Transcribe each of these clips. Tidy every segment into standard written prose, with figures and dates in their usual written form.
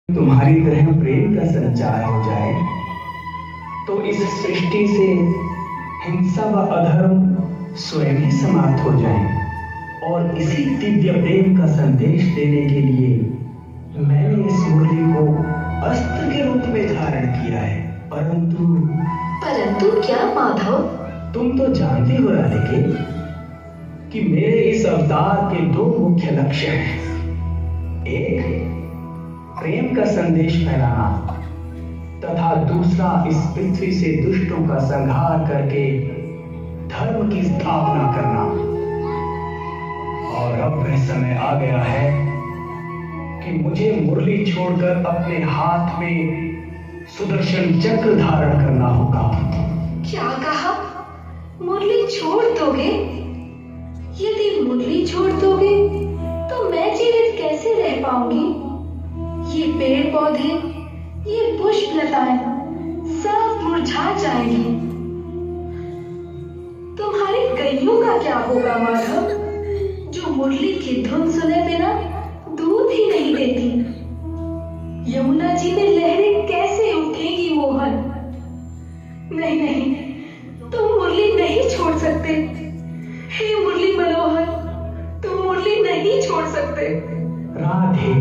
तुम्हारी तरह प्रेम का संचार हो जाए तो इस सृष्टि से हिंसा व अधर्म स्वयं ही समाप्त हो जाए। और इसी दिव्य प्रेम का संदेश देने के लिए मैंने इस मुरली को अस्त्र के रूप में धारण किया है। परंतु क्या माधव? तुम तो जानती हो राधिके कि मेरे इस अवतार के दो मुख्य लक्ष्य हैं। एक प्रेम का संदेश फैलाना तथा दूसरा इस पृथ्वी से दुष्टों का संहार करके धर्म की स्थापना करना। और अब वह समय आ गया है कि मुझे मुरली छोड़कर अपने हाथ में सुदर्शन चक्र धारण करना होगा। क्या कहा? मुरली छोड़ दोगे? यदि मुरली छोड़ दोगे तो मैं जीवित कैसे रह पाऊंगी? ये पेड़ पौधे, ये पुष्प लताएं सब मुरझा जाएंगी। तुम्हारी गैयों का क्या होगा माधव, जो मुरली की धुन सुने बिना दूध ही नहीं देती? यमुना जी में लहरें कैसे उठेंगी मोहन? नहीं नहीं, तुम मुरली नहीं छोड़ सकते। हे मुरली मनोहर, तुम मुरली नहीं छोड़ सकते। राधे,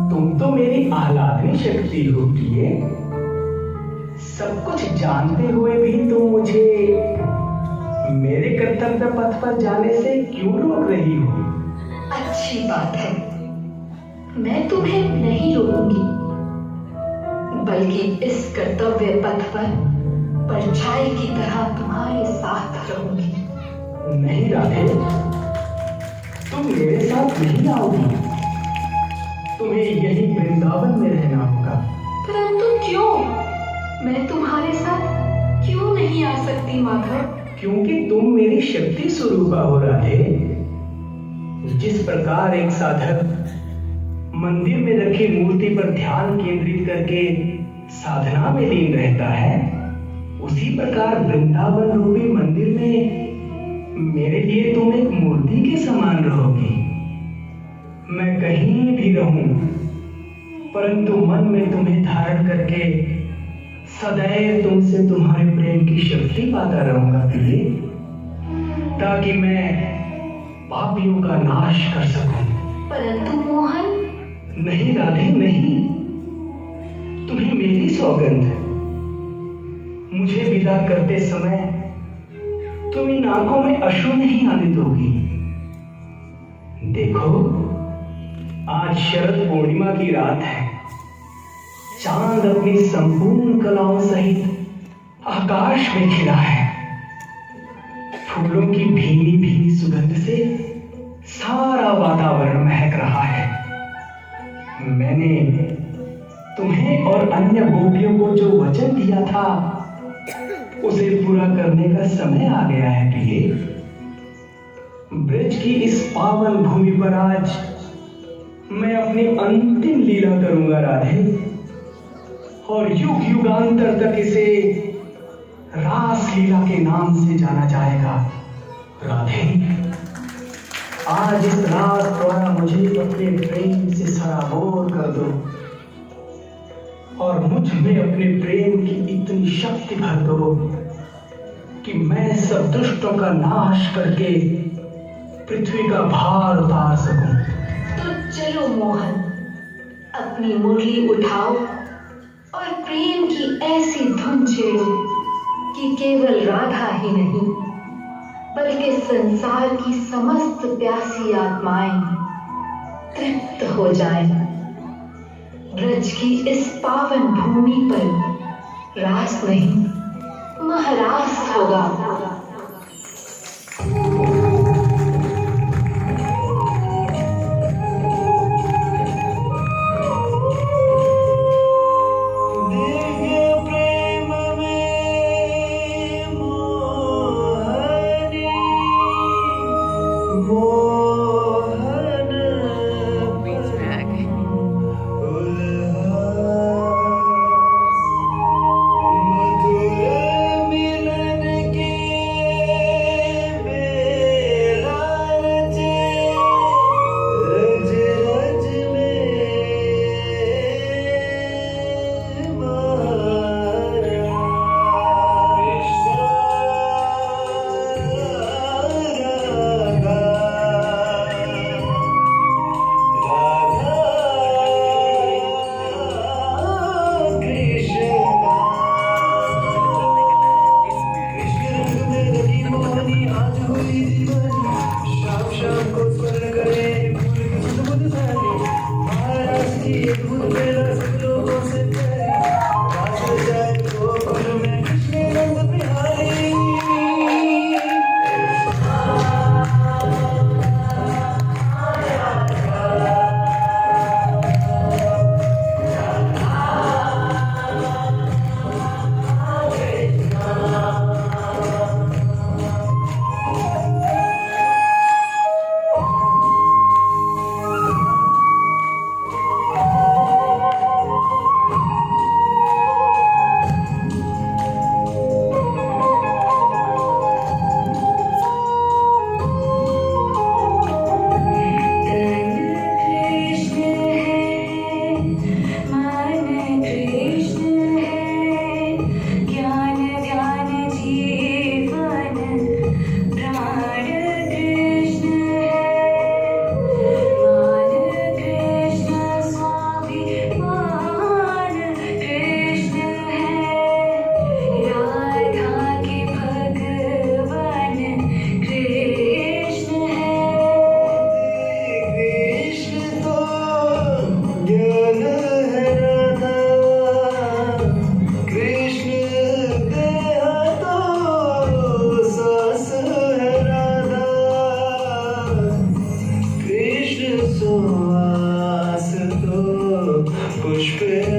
तुम तो मेरी आह्लादनी शक्ति हो प्रिय। सब कुछ जानते हुए भी तुम मुझे मेरे कर्तव्य पथ पर जाने से क्यों रोक रही हो? अच्छी बात है, मैं तुम्हें नहीं रोकूंगी, बल्कि इस कर्तव्य पथ पर परछाई की तरह तुम्हारे साथ रहूंगी। नहीं राधे, तुम मेरे साथ नहीं आओगी। तुम्हें यही वृंदावन में रहना होगा। परंतु क्यों? मैं तुम्हारे साथ क्यों नहीं आ सकती माधव? क्योंकि तुम मेरी शक्ति स्वरूपा हो राधे। जिस प्रकार एक साधक मंदिर में रखी मूर्ति पर ध्यान केंद्रित करके साधना में लीन रहता है, उसी प्रकार वृंदावन रूपी मंदिर में मेरे लिए तुम एक मूर्ति के समान रहोगी। मैं कहीं भी रहूं, परंतु मन में तुम्हें धारण करके सदैव तुमसे तुम्हारे प्रेम की शक्ति पाता रहूंगा प्रिय, ताकि मैं पापियों का नाश कर सकूं। परंतु मोहन। नहीं राधे नहीं, तुम्हें मेरी सौगंध। मुझे विदा करते समय तुम इन आंखों में अश्रु नहीं आने दोगी। देखो, आज शरद पूर्णिमा की रात है। चांद अपनी संपूर्ण कलाओं सहित आकाश में खिला है। फूलों की भीनी भीनी सुगंध से सारा वातावरण महक रहा है। मैंने तुम्हें और अन्य गोपियों को जो वचन दिया था, उसे पूरा करने का समय आ गया है प्रिय। ब्रज की इस पावन भूमि पर आज मैं अपनी अंतिम लीला करूंगा राधे, और युग युगांतर तक इसे रास लीला के नाम से जाना जाएगा। राधे, आज इस रात द्वारा मुझे अपने प्रेम से सराबोर कर दो और मुझ में अपने प्रेम की इतनी शक्ति भर दो कि मैं सब दुष्टों का नाश करके पृथ्वी का भार उतार सकूं। तो चलो मोहन, अपनी मुरली उठाओ और प्रेम की ऐसी धुन छेड़ो कि केवल राधा ही नहीं, बल्कि संसार की समस्त प्यासी आत्माएं तृप्त हो जाएं। ब्रज की इस पावन भूमि पर रास नहीं, महरास होगा। मधुर मिलन के अद्भुत मेरा सब लोगों से प्यारी, रास जाए तो फूल में कृष्ण रंग बिहारी। पुष्प